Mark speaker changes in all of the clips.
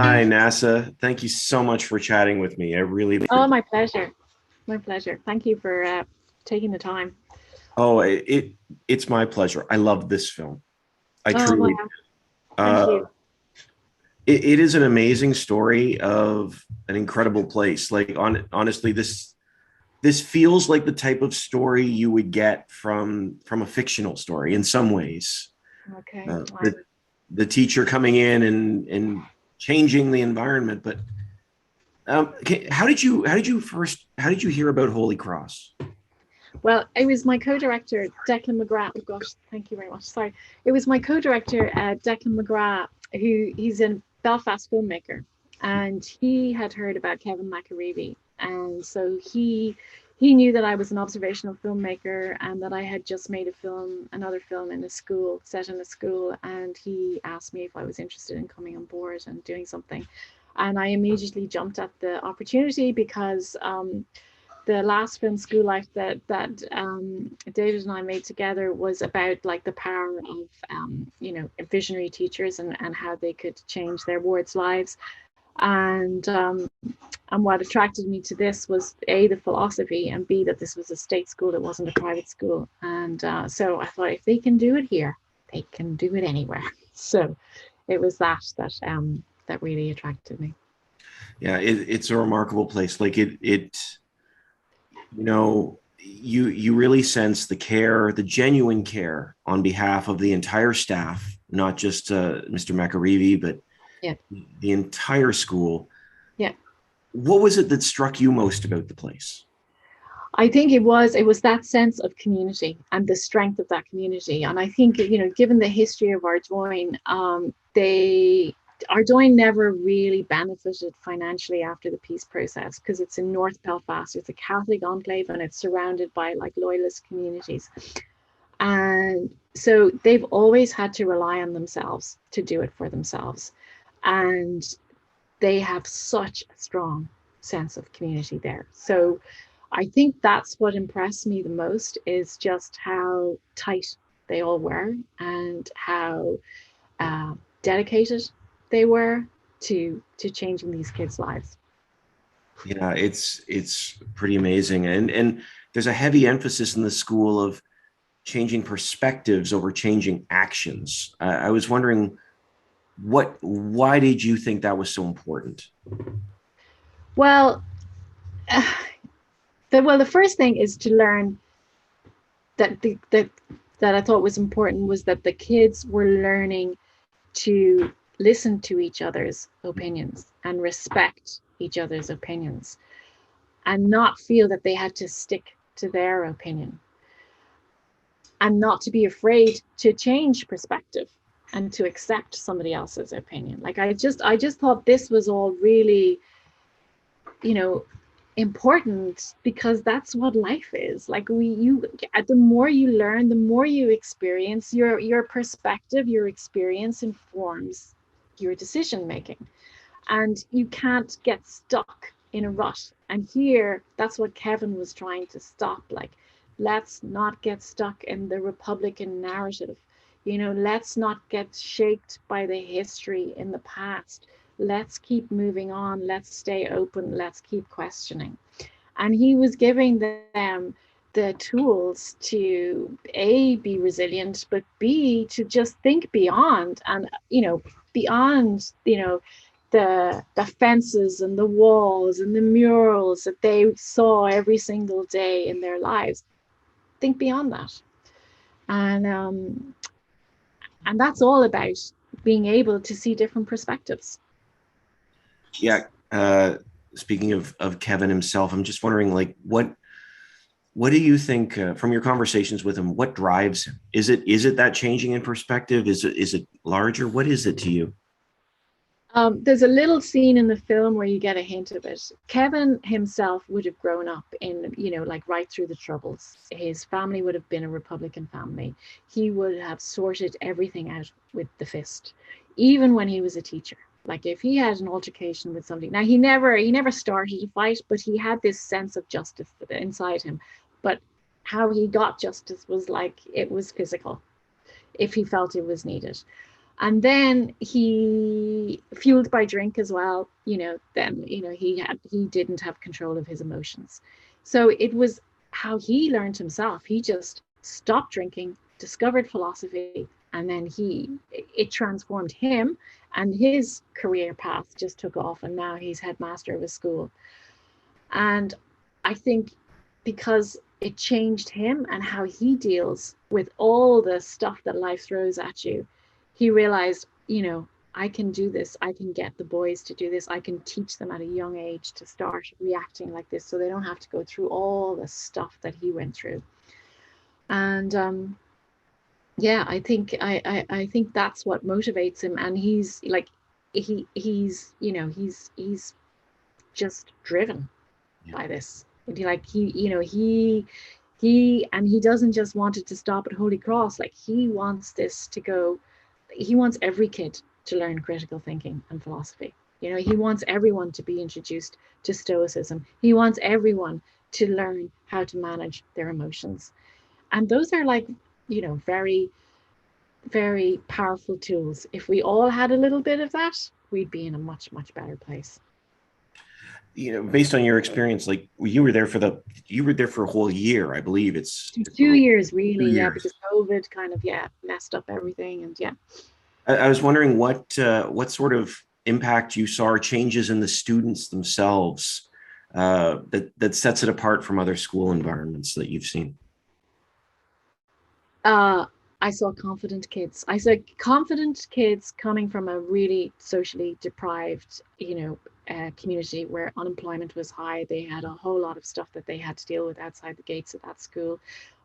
Speaker 1: Hi, NASA. Thank you so much for chatting with me. I really
Speaker 2: Oh,
Speaker 1: appreciate.
Speaker 2: my pleasure. My pleasure. Thank you for taking the time.
Speaker 1: Oh, it's my pleasure. I love this film. I
Speaker 2: Oh,
Speaker 1: truly.
Speaker 2: wow. Thank
Speaker 1: Uh,
Speaker 2: you.
Speaker 1: it is an amazing story of an incredible place. Like honestly, this feels like the type of story you would get from a fictional story in some ways.
Speaker 2: Okay.
Speaker 1: Uh, the teacher coming in and changing the environment, but how did you hear about Holy Cross?
Speaker 2: Well, it was my co-director, Declan McGrath. Oh, gosh, thank you very much. Sorry. It was my co-director, Declan McGrath, he's a Belfast filmmaker. And he had heard about Kevin McArevey. And so he knew that I was an observational filmmaker and that I had just made another film in a school, set in a school. And he asked me if I was interested in coming on board and doing something. And I immediately jumped at the opportunity because the last film, School Life, that David and I made together was about like the power of visionary teachers and how they could change their wards' lives. And what attracted me to this was A, the philosophy, and B, that this was a state school, it wasn't a private school. And so I thought, if they can do it here, they can do it anywhere. So it was that really attracted me.
Speaker 1: Yeah, it's a remarkable place. Like you really sense the care, the genuine care on behalf of the entire staff, not just Mr. McAreevy, but
Speaker 2: Yeah.
Speaker 1: the entire school.
Speaker 2: Yeah.
Speaker 1: What was it that struck you most about the place?
Speaker 2: I think it was that sense of community and the strength of that community. And I think, given the history of Ardoyne, Ardoyne never really benefited financially after the peace process because it's in North Belfast. It's a Catholic enclave and it's surrounded by like loyalist communities. And so they've always had to rely on themselves to do it for themselves. And they have such a strong sense of community there. So I think that's what impressed me the most is just how tight they all were and how dedicated they were to changing these kids' lives.
Speaker 1: Yeah, it's pretty amazing, and there's a heavy emphasis in the school of changing perspectives over changing actions. I was wondering why did you think that was so important?
Speaker 2: Well, uh, the first thing is to learn that that I thought was important was that the kids were learning to listen to each other's opinions and respect each other's opinions and not feel that they had to stick to their opinion and not to be afraid to change perspective and to accept somebody else's opinion. Like I just thought this was all really, you know, important because that's what life is. Like the more you learn, the more you experience, your perspective, your experience informs your decision making. And you can't get stuck in a rut. And here, that's what Kevin was trying to stop. Like, let's not get stuck in the Republican narrative. Let's not get shaped by the history in the past. Let's keep moving on. Let's stay open. Let's keep questioning. And he was giving them the tools to A, be resilient, but B, to just think beyond and, beyond, the fences and the walls and the murals that they saw every single day in their lives. Think beyond that. And um and that's all about being able to see different perspectives.
Speaker 1: Yeah, speaking of Kevin himself, I'm just wondering, like, what do you think from your conversations with him? What drives him? Is it that changing in perspective? Is it larger? What is it to you?
Speaker 2: There's a little scene in the film where you get a hint of it. Kevin himself would have grown up in, like right through the Troubles. His family would have been a Republican family. He would have sorted everything out with the fist, even when he was a teacher. Like if he had an altercation with somebody, now he never started a fight, but he had this sense of justice inside him. But how he got justice was like it was physical if he felt it was needed. And then he, fueled by drink as well, then he didn't have control of his emotions. So it was how he learned himself. He just stopped drinking, discovered philosophy, and then it transformed him, and his career path just took off, and now he's headmaster of a school. And I think because it changed him and how he deals with all the stuff that life throws at you, he realized, I can do this. I can get the boys to do this. I can teach them at a young age to start reacting like this so they don't have to go through all the stuff that he went through. And yeah, I think that's what motivates him. And he's like, he's just driven by this. Like he doesn't just want it to stop at Holy Cross. Like he wants this to go. He wants every kid to learn critical thinking and philosophy. He wants everyone to be introduced to Stoicism. He wants everyone to learn how to manage their emotions. And those are like, very, very powerful tools. If we all had a little bit of that, we'd be in a much, much better place.
Speaker 1: Based on your experience, like you were there for a whole year, I believe. It's
Speaker 2: 2 years, really.
Speaker 1: 2 years.
Speaker 2: Yeah, because COVID kind of messed up everything. And yeah,
Speaker 1: I was wondering what sort of impact you saw, or changes in the students themselves, that sets it apart from other school environments that you've seen.
Speaker 2: I saw confident kids. I saw confident kids coming from a really socially deprived, community where unemployment was high. They had a whole lot of stuff that they had to deal with outside the gates of that school.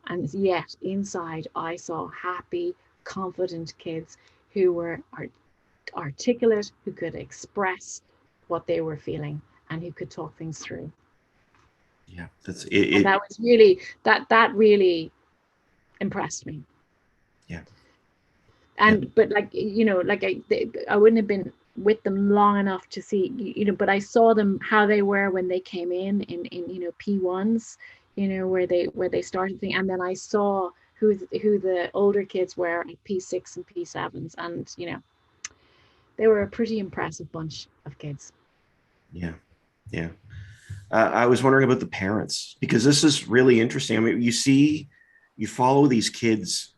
Speaker 2: And yet inside, I saw happy, confident kids who were articulate, who could express what they were feeling, and who could talk things through.
Speaker 1: Yeah,
Speaker 2: and that was really, that really impressed me.
Speaker 1: Yeah.
Speaker 2: And but like, I wouldn't have been with them long enough to see, but I saw them how they were when they came in P1s, where they started thing, and then I saw who the older kids were at P6 and P7s, and they were a pretty impressive bunch of kids.
Speaker 1: Yeah. I was wondering about the parents, because this is really interesting. I mean, you follow these kids,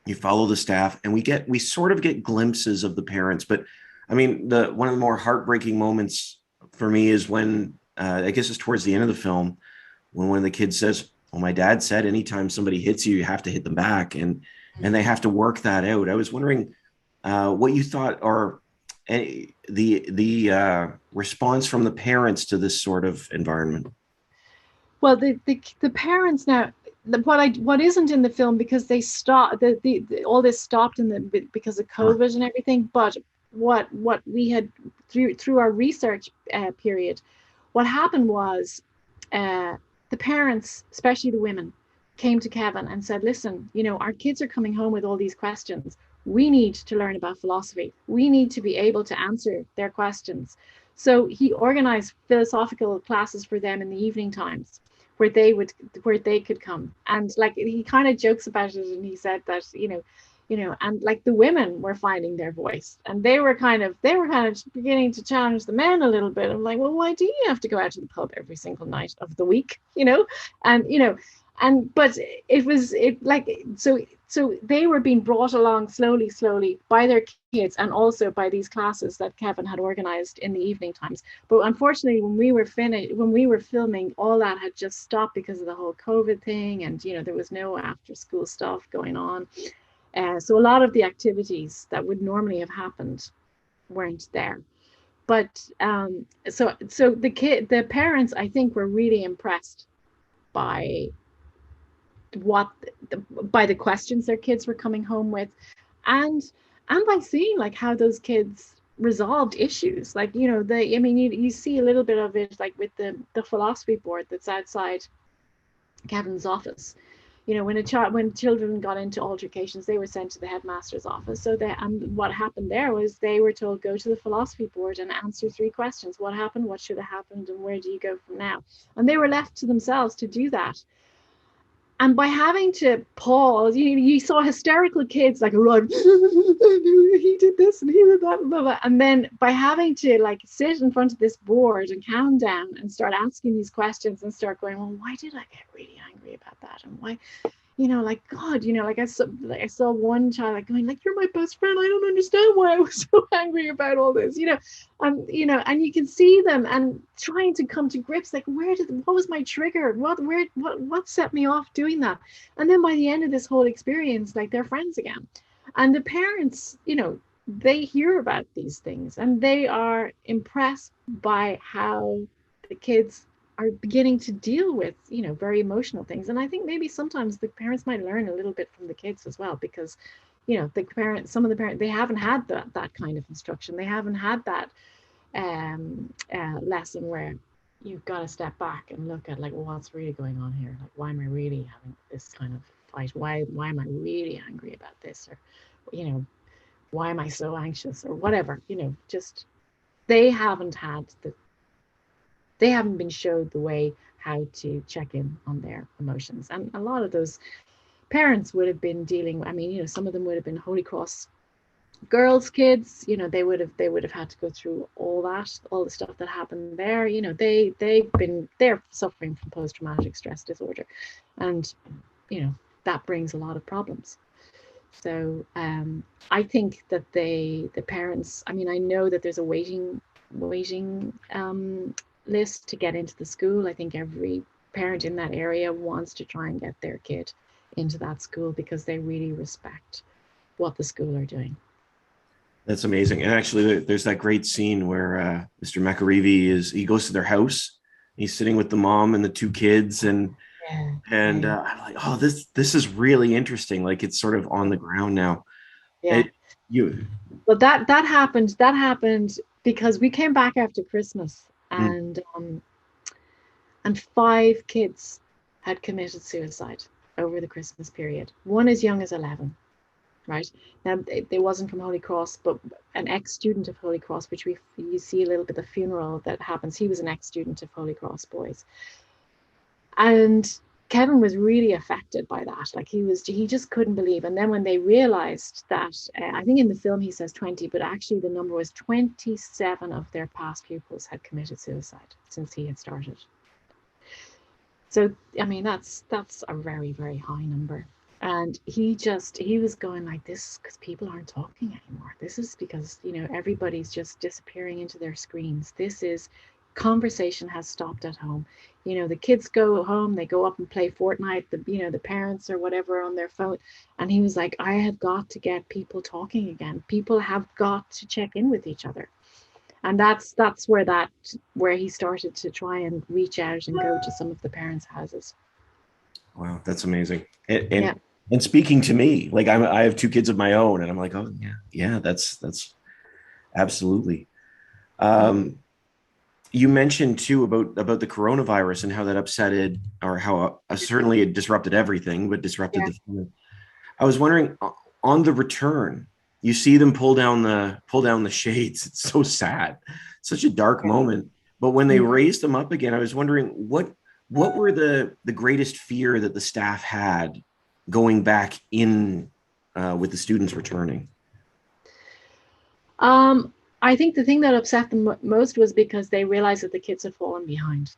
Speaker 1: you follow the staff, and we sort of get glimpses of the parents. But I mean, one of the more heartbreaking moments for me is when, I guess it's towards the end of the film, when one of the kids says, "Well, my dad said anytime somebody hits you, you have to hit them back," and they have to work that out. I was wondering what you thought, or the response from the parents to this sort of environment.
Speaker 2: Well, the parents now, what isn't in the film, because they stopped all this stopped because of COVID and everything. But what we had through our research period, what happened was the parents, especially the women, came to Kevin and said, "Listen, our kids are coming home with all these questions. We need to learn about philosophy. We need to be able to answer their questions." So he organized philosophical classes for them in the evening times, where they could come. And like, he kind of jokes about it, and he said that, and like the women were finding their voice, and they were kind of beginning to challenge the men a little bit. I'm like, well, why do you have to go out to the pub every single night of the week? But so they were being brought along slowly by their kids, and also by these classes that Kevin had organized in the evening times. But unfortunately, when we were filming, all that had just stopped because of the whole COVID thing, and there was no after school stuff going on. So a lot of the activities that would normally have happened weren't there. But so the parents, I think, were really impressed by the questions their kids were coming home with, and by seeing like how those kids resolved issues. Like, you see a little bit of it, like with the philosophy board that's outside Kevin's office. When children got into altercations, they were sent to the headmaster's office. And what happened there was they were told, go to the philosophy board and answer 3 questions: what happened, what should have happened, and where do you go from now? And they were left to themselves to do that. and by having to pause, you saw hysterical kids like arrive. He did this and he did that, blah, blah. And then by having to like sit in front of this board and calm down and start asking these questions and start going, well, why did I get really angry about that? And why, like God, like I saw one child like going like, you're my best friend. I don't understand why I was so angry about all this, and you can see them and trying to come to grips like, what was my trigger? What set me off doing that? And then by the end of this whole experience, like they're friends again. And the parents, they hear about these things and they are impressed by how the kids are beginning to deal with very emotional things. And I think maybe sometimes the parents might learn a little bit from the kids as well, because some of the parents, they haven't had that kind of instruction. They haven't had that lesson where you've got to step back and look at like, well, what's really going on here? Like, why am I really having this kind of fight? Why am I really angry about this? Or why am I so anxious, or whatever? Just they haven't been showed the way how to check in on their emotions. And a lot of those parents would have been dealing, some of them would have been Holy Cross girls' kids, they would have had to go through all the stuff that happened there. They're suffering from post-traumatic stress disorder. And, that brings a lot of problems. So I think that the parents, I know that there's a waiting list to get into the school. I think every parent in that area wants to try and get their kid into that school because they really respect what the school are doing.
Speaker 1: That's amazing. And actually, there's that great scene where Mr. McArevey he goes to their house. He's sitting with the mom and the two kids, and I'm like, oh, this is really interesting. Like, it's sort of on the ground now.
Speaker 2: Yeah. Well, that happened because we came back after Christmas, and 5 kids had committed suicide over the Christmas period. One as young as 11. Right now, they wasn't from Holy Cross, but an ex-student of Holy Cross, which you see a little bit of the funeral that happens. He was an ex-student of Holy Cross boys, and Kevin was really affected by that. Like he just couldn't believe. And then when they realized that, I think in the film he says 20, but actually the number was 27 of their past pupils had committed suicide since he had started. So that's a very, very high number. And he was going like, this because people aren't talking anymore. This is because, everybody's just disappearing into their screens. This is conversation has stopped at home. The kids go home, they go up and play Fortnite, the parents or whatever on their phone. And he was like, I have got to get people talking again. People have got to check in with each other. And that's where he started to try and reach out and go to some of the parents' houses.
Speaker 1: Wow, that's amazing. And speaking to me, like I have 2 kids of my own, and I'm like, oh yeah, that's absolutely. You mentioned too about the coronavirus and how that upsetted, or how certainly it disrupted everything, but disrupted the family. I was wondering, on the return, you see them pull down the shades. It's so sad, such a dark moment. But when they raised them up again, I was wondering what were the greatest fear that the staff had going back in with the students returning?
Speaker 2: I think the thing that upset them most was because they realized that the kids had fallen behind.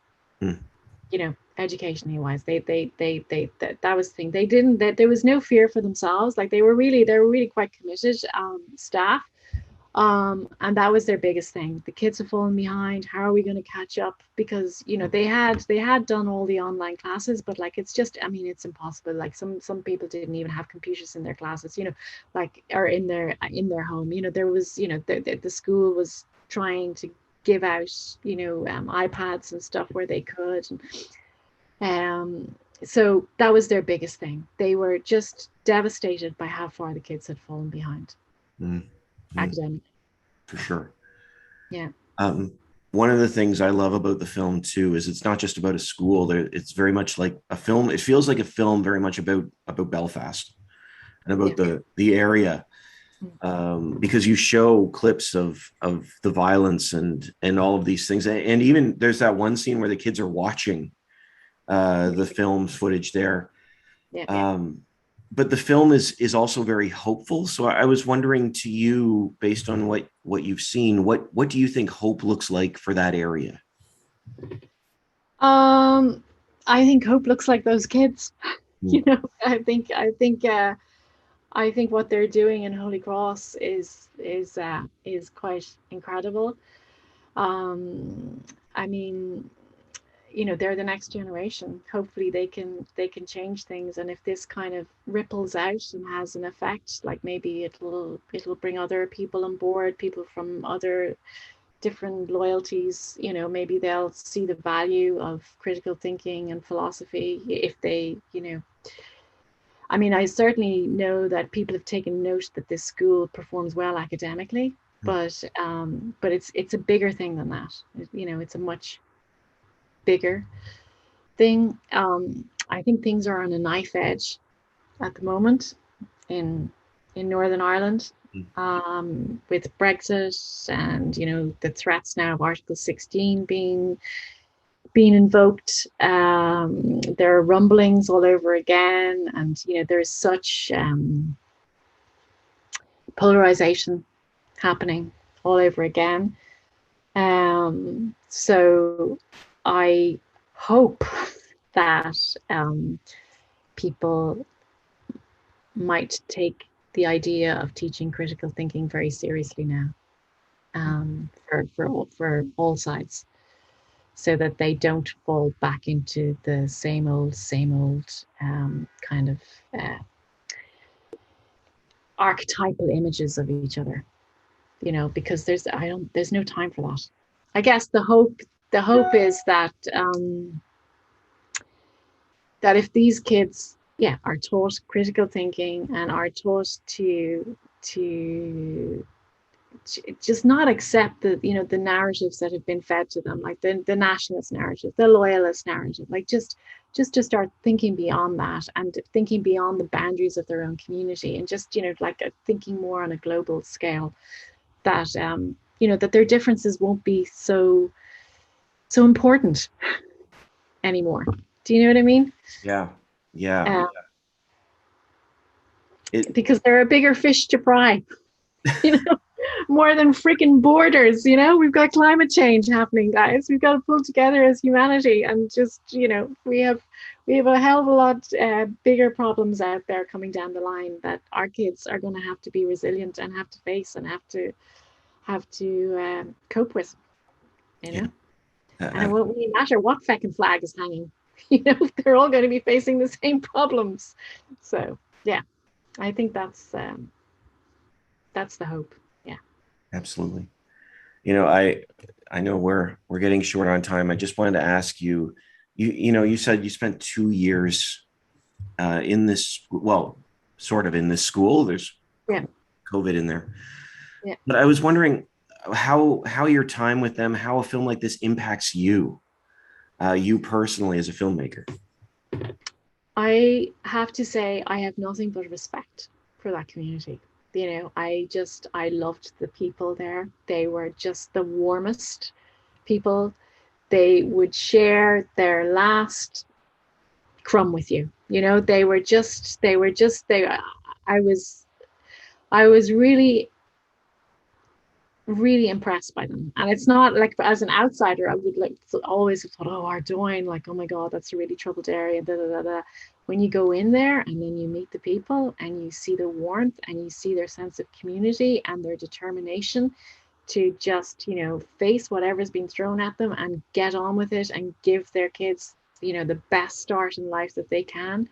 Speaker 2: Educationally wise, that was the thing. They didn't. There was no fear for themselves. Like they were really quite committed staff. And that was their biggest thing. The kids have fallen behind. How are we going to catch up? Because they had done all the online classes, but like it's just, it's impossible. Like some people didn't even have computers in their classes, like, or in their home. There was, the school was trying to give out, iPads and stuff where they could. And so that was their biggest thing. They were just devastated by how far the kids had fallen behind. Academic.
Speaker 1: For sure.
Speaker 2: Yeah.
Speaker 1: One of the things I love about the film too is it's not just about a school. It's very much like a film. It feels like a film very much about Belfast and about the area, because you show clips of the violence and all of these things. And even there's that one scene where the kids are watching the film footage there.
Speaker 2: Yeah.
Speaker 1: But the film is also very hopeful. So I was wondering to you, based on what you've seen, what do you think hope looks like for that area?
Speaker 2: Um, I think hope looks like those kids.
Speaker 1: Mm.
Speaker 2: I think what they're doing in Holy Cross is quite incredible. Um, I mean, they're the next generation. Hopefully they can change things, and if this kind of ripples out and has an effect, like maybe it'll bring other people on board, people from other different loyalties, maybe they'll see the value of critical thinking and philosophy if they, I mean, I certainly know that people have taken note that this school performs well academically, but it's a bigger thing than that. It's a much bigger thing. I think things are on a knife edge at the moment in Northern Ireland, with Brexit and the threats now of Article 16 being invoked. There are rumblings all over again, and there's such polarization happening all over again. So I hope that people might take the idea of teaching critical thinking very seriously now, for all sides, so that they don't fall back into the same old kind of uh, archetypal images of each other. Because there's no time for that. I guess the hope is that if these kids, yeah, are taught critical thinking and are taught to just not accept the narratives that have been fed to them, like the nationalist narrative, the loyalist narrative, like just to start thinking beyond that and thinking beyond the boundaries of their own community, and just like thinking more on a global scale, that that their differences won't be so important anymore. Do you know what I mean?
Speaker 1: Yeah, yeah.
Speaker 2: uh,
Speaker 1: It
Speaker 2: because they're a bigger fish to fry. you know More than freaking borders. We've got climate change happening, guys. We've got to pull together as humanity, and just we have a hell of a lot bigger problems out there coming down the line that our kids are going to have to be resilient and have to face and have to cope with. you
Speaker 1: yeah.
Speaker 2: know and it
Speaker 1: I,
Speaker 2: won't really matter what feckin' flag is hanging. They're all going to be facing the same problems. So yeah, I think that's the hope. Yeah.
Speaker 1: absolutely. I know we're getting short on time. I just wanted to ask you, you said you spent 2 years in this, well, sort of in this school. There's
Speaker 2: Yeah.
Speaker 1: COVID in there,
Speaker 2: Yeah.
Speaker 1: but I was wondering how your time with them, how a film like this impacts you, you personally as a filmmaker.
Speaker 2: I have to say, I have nothing but respect for that community. I loved the people there. They were just the warmest people. They would share their last crumb with you. I was, I was really impressed by them. And it's not like, as an outsider, I would like always have thought, oh, Ardoyne, like, oh my God, that's a really troubled area. Da, da, da, da. When you go in there and then you meet the people and you see the warmth and you see their sense of community and their determination to just, face whatever's been thrown at them and get on with it and give their kids, the best start in life that they can.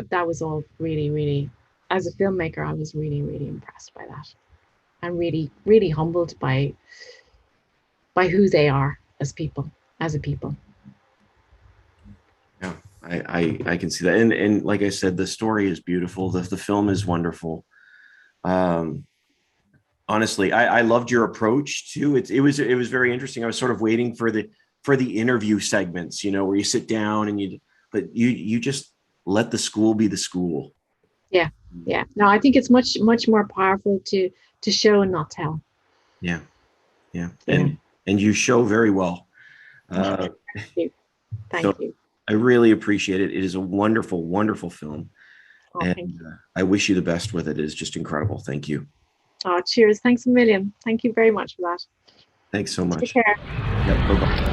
Speaker 2: That was all really, really, as a filmmaker, I was really, really impressed by that. I'm really, really humbled by who they are as people, as a people.
Speaker 1: Yeah, I can see that, and like I said, the story is beautiful. The film is wonderful. Um, Honestly, I loved your approach too. It was very interesting. I was sort of waiting for the interview segments, where you sit down and but you just let the school be the school.
Speaker 2: Yeah, yeah. No, I think it's much more powerful to show and not tell.
Speaker 1: Yeah, yeah,
Speaker 2: You know.
Speaker 1: and you show very well.
Speaker 2: Thank
Speaker 1: Uh,
Speaker 2: you.
Speaker 1: so
Speaker 2: Thank you.
Speaker 1: I really appreciate it. It is a wonderful, wonderful film.
Speaker 2: Oh, thank
Speaker 1: And
Speaker 2: you.
Speaker 1: I wish you the best with it. It is just incredible. Thank you.
Speaker 2: Oh, cheers. Thanks a million. Thank you very much for that.
Speaker 1: Thanks so
Speaker 2: Take
Speaker 1: much.
Speaker 2: care.
Speaker 1: Yep. Bye bye.